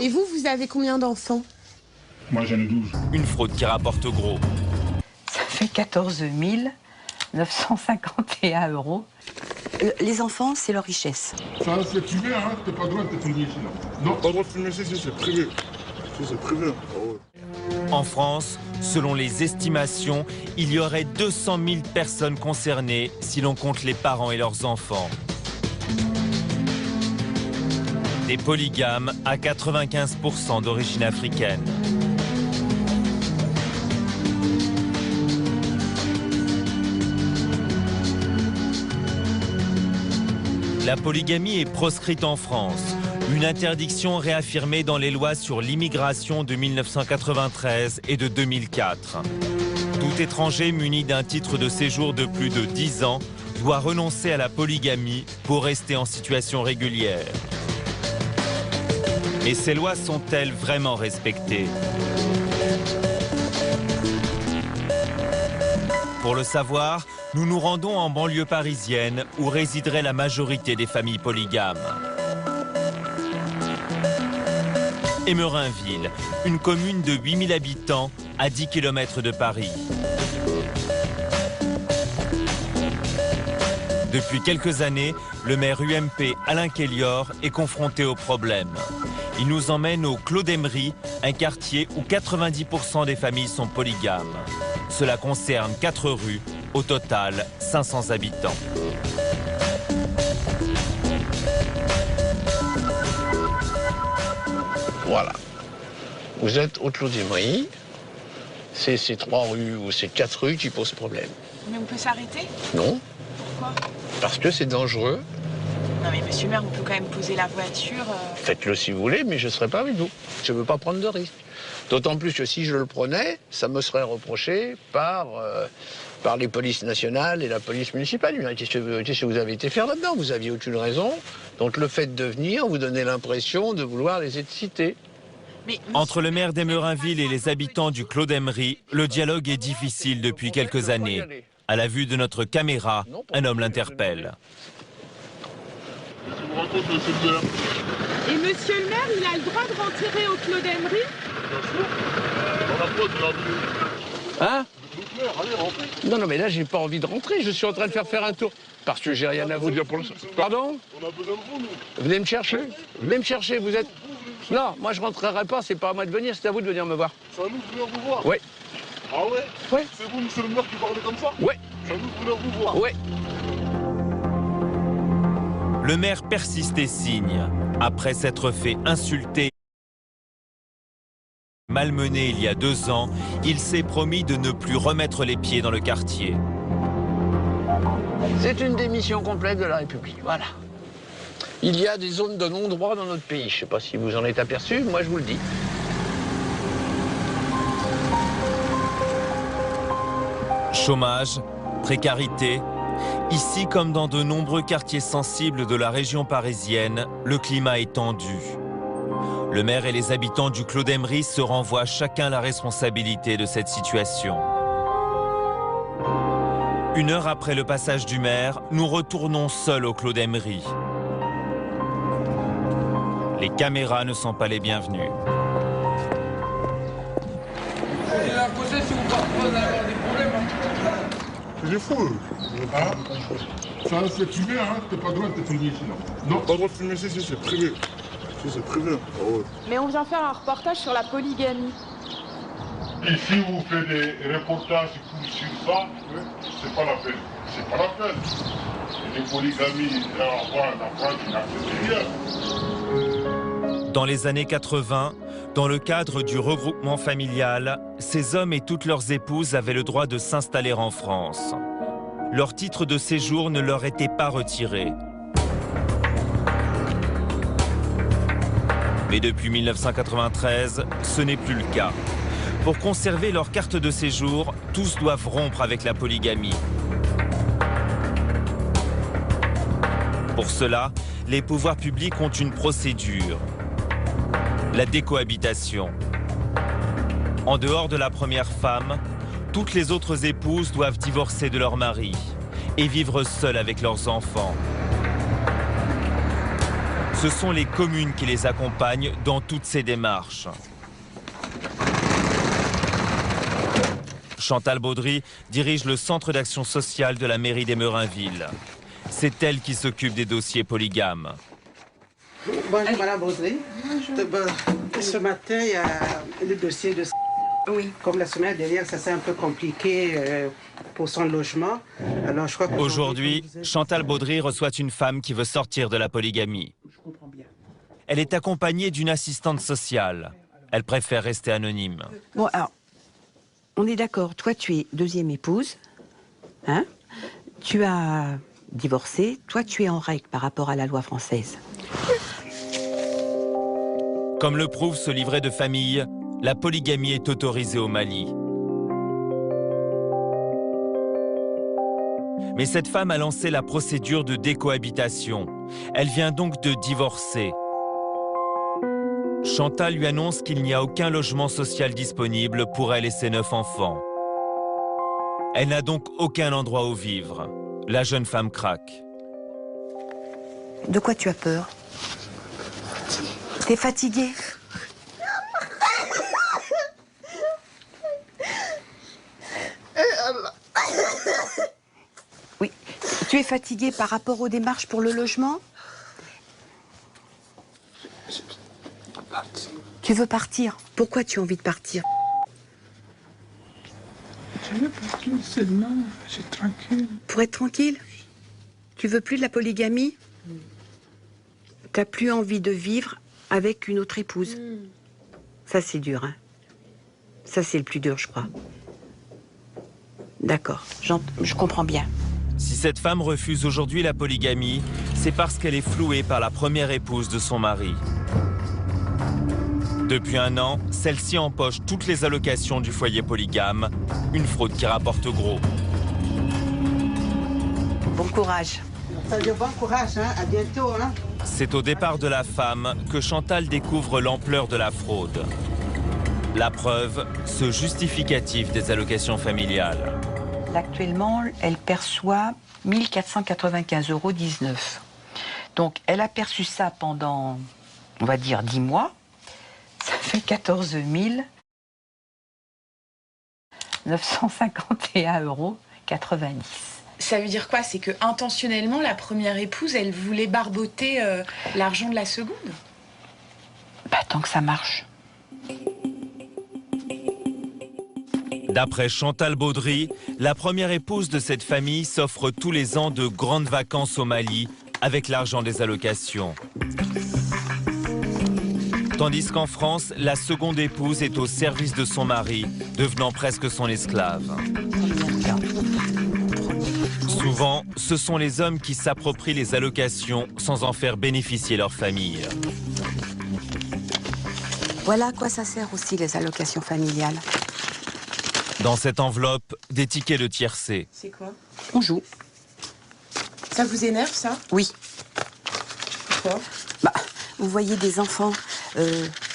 Et vous, vous avez combien d'enfants? Moi, j'en ai 12. Une fraude qui rapporte gros. Ça fait 14 951 €. Les enfants, c'est leur richesse. Ça, c'est filmé, hein? T'as pas le droit de te filmer ici, là. Non, pas le droit de filmer ici, c'est privé. C'est privé. Oh, ouais. En France, selon les estimations, il y aurait 200 000 personnes concernées si l'on compte les parents et leurs enfants. Des polygames à 95% d'origine africaine. La polygamie est proscrite en France. Une interdiction réaffirmée dans les lois sur l'immigration de 1993 et de 2004. Tout étranger muni d'un titre de séjour de plus de 10 ans doit renoncer à la polygamie pour rester en situation régulière. Mais ces lois sont-elles vraiment respectées? Pour le savoir, nous nous rendons en banlieue parisienne où résiderait la majorité des familles polygames. Emerinville, une commune de 8000 habitants à 10 km de Paris. Depuis quelques années, le maire UMP Alain Kellior est confronté au problème. Il nous emmène au Clos d'Emery, un quartier où 90% des familles sont polygames. Cela concerne 4 rues, au total 500 habitants. Voilà. Vous êtes au Clos d'Emery. C'est ces 3 rues ou ces 4 rues qui posent problème. Mais on peut s'arrêter? Non. Pourquoi? Parce que c'est dangereux. Non mais monsieur le maire, on peut quand même poser la voiture. Faites-le si vous voulez, mais je ne serai pas avec vous. Je ne veux pas prendre de risque. D'autant plus que si je le prenais, ça me serait reproché par les polices nationales et la police municipale. Qu'est-ce que vous avez été faire là-dedans? Vous n'aviez aucune raison. Donc le fait de venir vous donnait l'impression de vouloir les exciter. Mais Entre le maire d'Emerinville et les habitants du Clos d'Emery, le dialogue est difficile depuis quelques années. À la vue de notre caméra, un homme l'interpelle. Et monsieur le maire, il a le droit de rentrer au Clos d'Emery? Hein? Non, mais là, j'ai pas envie de rentrer. Je suis en train de faire un tour. Parce que j'ai rien à vous dire pour le... Pardon? On a besoin de vous, nous. Venez me chercher. Venez me chercher, vous êtes... Non, moi, je rentrerai pas. C'est pas à moi de venir, c'est à vous de venir me voir. C'est à nous de venir vous voir? Oui. Ah ouais? Oui. C'est vous, monsieur le maire, qui parlez comme ça? Oui. C'est à nous de venir vous voir? Oui. Le maire persiste et signe. Après s'être fait insulter, malmené il y a 2 ans, il s'est promis de ne plus remettre les pieds dans le quartier. C'est une démission complète de la République, voilà. Il y a des zones de non-droit dans notre pays. Je ne sais pas si vous en êtes aperçu, moi je vous le dis. Chômage, précarité. Ici, comme dans de nombreux quartiers sensibles de la région parisienne, le climat est tendu. Le maire et les habitants du Clos d'Emery se renvoient chacun la responsabilité de cette situation. 1 heure après le passage du maire, nous retournons seuls au Clos d'Emery. Les caméras ne sont pas les bienvenues. C'est fou. Hein? Ça, c'est filmé, hein? T'as pas le droit de te filmer ici, là. Non, pas le droit de filmer ici, c'est privé. C'est privé. Oh, ouais. Mais on vient faire un reportage sur la polygamie. Et si vous faites des reportages sur ça, c'est pas la peine. C'est pas la peine. Les polygamies, là, on voit la France, il a fait rien. Dans les années 80, dans le cadre du regroupement familial, ces hommes et toutes leurs épouses avaient le droit de s'installer en France. Leur titre de séjour ne leur était pas retiré. Mais depuis 1993, ce n'est plus le cas. Pour conserver leur carte de séjour, tous doivent rompre avec la polygamie. Pour cela, les pouvoirs publics ont une procédure. La décohabitation. En dehors de la première femme, toutes les autres épouses doivent divorcer de leur mari et vivre seules avec leurs enfants. Ce sont les communes qui les accompagnent dans toutes ces démarches. Chantal Baudry dirige le centre d'action sociale de la mairie d'Emerinville. C'est elle qui s'occupe des dossiers polygames. Bonjour Madame Baudry. Ce matin, il y a le dossier de... Oui. Comme la semaine dernière, ça s'est un peu compliqué pour son logement. Alors, je crois que aujourd'hui, Chantal Baudry reçoit une femme qui veut sortir de la polygamie. Je comprends bien. Elle est accompagnée d'une assistante sociale. Elle préfère rester anonyme. Bon, alors, on est d'accord. Toi, tu es deuxième épouse. Hein? Tu as divorcé. Toi, tu es en règle par rapport à la loi française. Comme le prouve ce livret de famille, la polygamie est autorisée au Mali. Mais cette femme a lancé la procédure de décohabitation. Elle vient donc de divorcer. Chantal lui annonce qu'il n'y a aucun logement social disponible pour elle et ses 9 enfants. Elle n'a donc aucun endroit où vivre. La jeune femme craque. De quoi tu as peur? T'es fatiguée? Oui. Tu es fatiguée par rapport aux démarches pour le logement? Tu veux partir? Pourquoi tu as envie de partir? Je veux partir seulement, je suis tranquille. Pour être tranquille? Tu veux plus de la polygamie? T'as plus envie de vivre avec une autre épouse? Ça, c'est dur, hein? Ça, c'est le plus dur, je crois. D'accord, je comprends bien. Si cette femme refuse aujourd'hui la polygamie, c'est parce qu'elle est flouée par la première épouse de son mari. Depuis 1 an, celle-ci empoche toutes les allocations du foyer polygame, une fraude qui rapporte gros. Bon courage. Ça veut dire bon courage, hein? À bientôt. Hein? C'est au départ de la femme que Chantal découvre l'ampleur de la fraude. La preuve, ce justificatif des allocations familiales. Actuellement, elle perçoit 1 495,19 €. Donc, elle a perçu ça pendant, on va dire, 10 mois. Ça fait 14 951,90 €. Ça veut dire quoi? C'est que intentionnellement, la première épouse, elle voulait barboter l'argent de la seconde? Bah, tant que ça marche. D'après Chantal Baudry, la première épouse de cette famille s'offre tous les ans de grandes vacances au Mali avec l'argent des allocations. Tandis qu'en France, la seconde épouse est au service de son mari, devenant presque son esclave. Souvent, ce sont les hommes qui s'approprient les allocations sans en faire bénéficier leur famille. Voilà à quoi ça sert aussi, les allocations familiales. Dans cette enveloppe, des tickets de tiercé. C'est quoi? On joue. Ça vous énerve, ça? Oui. Pourquoi? Bah, vous voyez des enfants,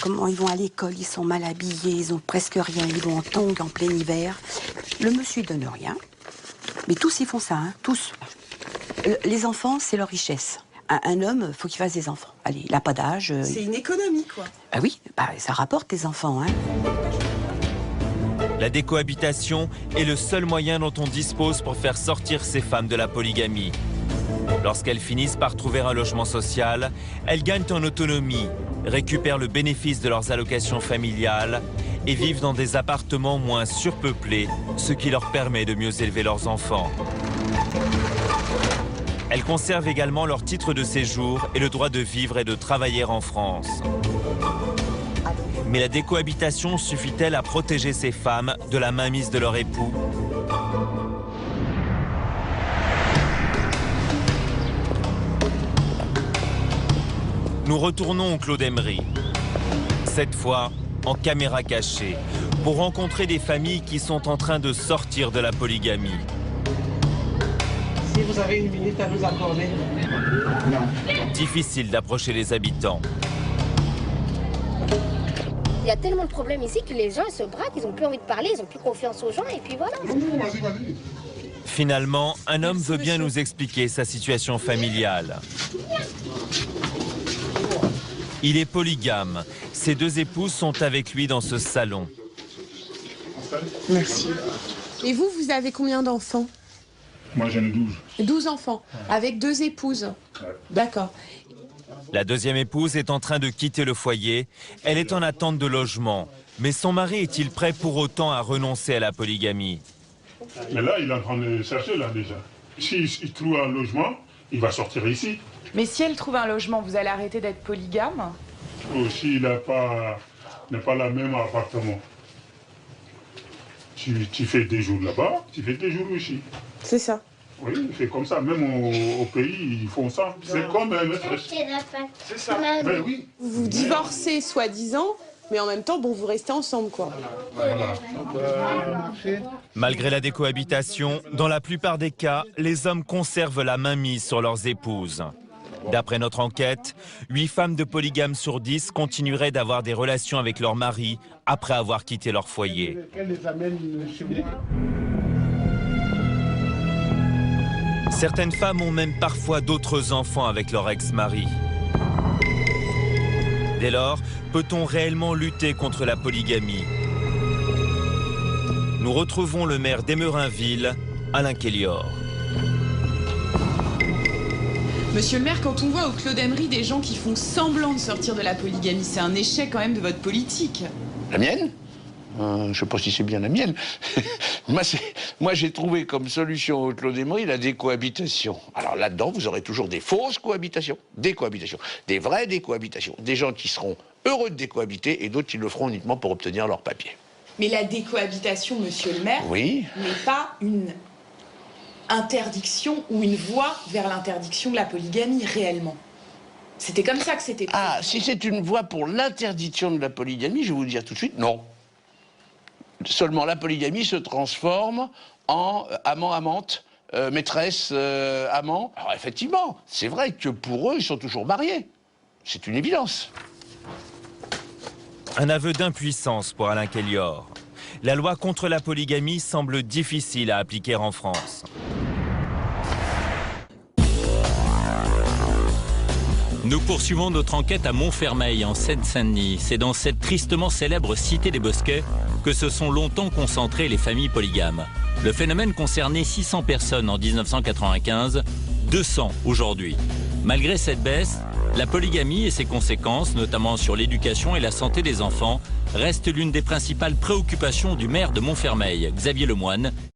comment ils vont à l'école, ils sont mal habillés, ils ont presque rien, ils vont en tongs en plein hiver. Le monsieur ne donne rien, mais tous ils font ça, hein, tous. Les enfants, c'est leur richesse. Un homme, faut qu'il fasse des enfants. Allez, il n'a pas d'âge. C'est une économie, quoi. Bah oui, bah, ça rapporte des enfants, hein. La décohabitation est le seul moyen dont on dispose pour faire sortir ces femmes de la polygamie. Lorsqu'elles finissent par trouver un logement social, elles gagnent en autonomie, récupèrent le bénéfice de leurs allocations familiales et vivent dans des appartements moins surpeuplés, ce qui leur permet de mieux élever leurs enfants. Elles conservent également leur titre de séjour et le droit de vivre et de travailler en France. Mais la décohabitation suffit-elle à protéger ces femmes de la mainmise de leur époux? Nous retournons au Clos d'Emery. Cette fois, en caméra cachée, pour rencontrer des familles qui sont en train de sortir de la polygamie. Si vous avez 1 minute à nous accorder. Difficile d'approcher les habitants. Il y a tellement de problèmes ici que les gens ils se braquent, ils n'ont plus envie de parler, ils n'ont plus confiance aux gens et puis voilà. Finalement, un homme veut bien nous expliquer sa situation familiale. Il est polygame. Ses 2 épouses sont avec lui dans ce salon. Merci. Et vous, vous avez combien d'enfants? Moi, j'en ai 12. 12 enfants, avec 2 épouses. D'accord. La 2e épouse est en train de quitter le foyer. Elle est en attente de logement. Mais son mari est-il prêt pour autant à renoncer à la polygamie? Mais là, il est en train de chercher, là, déjà. S'il trouve un logement, il va sortir ici. Mais si elle trouve un logement, vous allez arrêter d'être polygame? Ou s'il n'a pas le même appartement. Tu fais des jours là-bas, tu fais des jours ici. C'est ça. Oui, c'est comme ça. Même au pays, ils font ça. C'est comme un maîtresse. C'est ça. Mais oui. Vous divorcez, soi-disant, mais en même temps, bon, vous restez ensemble, quoi. Voilà. Malgré la décohabitation, dans la plupart des cas, les hommes conservent la mainmise sur leurs épouses. D'après notre enquête, 8 femmes de polygames sur 10 continueraient d'avoir des relations avec leur mari après avoir quitté leur foyer. Certaines femmes ont même parfois d'autres enfants avec leur ex-mari. Dès lors, peut-on réellement lutter contre la polygamie? Nous retrouvons le maire d'Emerinville, Alain Kellior. Monsieur le maire, quand on voit au Claude Emery des gens qui font semblant de sortir de la polygamie, c'est un échec quand même de votre politique. La mienne? Je ne sais pas si c'est bien la mienne. Moi, j'ai trouvé comme solution au Claude Emery la décohabitation. Alors là-dedans, vous aurez toujours des fausses cohabitations, des cohabitations, des vraies décohabitations. Des gens qui seront heureux de décohabiter et d'autres qui le feront uniquement pour obtenir leur papier. Mais la décohabitation, monsieur le maire, oui, n'est pas une interdiction ou une voie vers l'interdiction de la polygamie réellement. C'était comme ça que c'était. Ah, si c'est une voie pour l'interdiction de la polygamie, je vais vous dire tout de suite, non. Seulement la polygamie se transforme en amant-amante, maîtresse, amant. Alors effectivement, c'est vrai que pour eux, ils sont toujours mariés. C'est une évidence. Un aveu d'impuissance pour Alain Kellior. La loi contre la polygamie semble difficile à appliquer en France. Nous poursuivons notre enquête à Montfermeil, en Seine-Saint-Denis. C'est dans cette tristement célèbre cité des Bosquets que se sont longtemps concentrées les familles polygames. Le phénomène concernait 600 personnes en 1995, 200 aujourd'hui. Malgré cette baisse, la polygamie et ses conséquences, notamment sur l'éducation et la santé des enfants, restent l'une des principales préoccupations du maire de Montfermeil, Xavier Lemoine.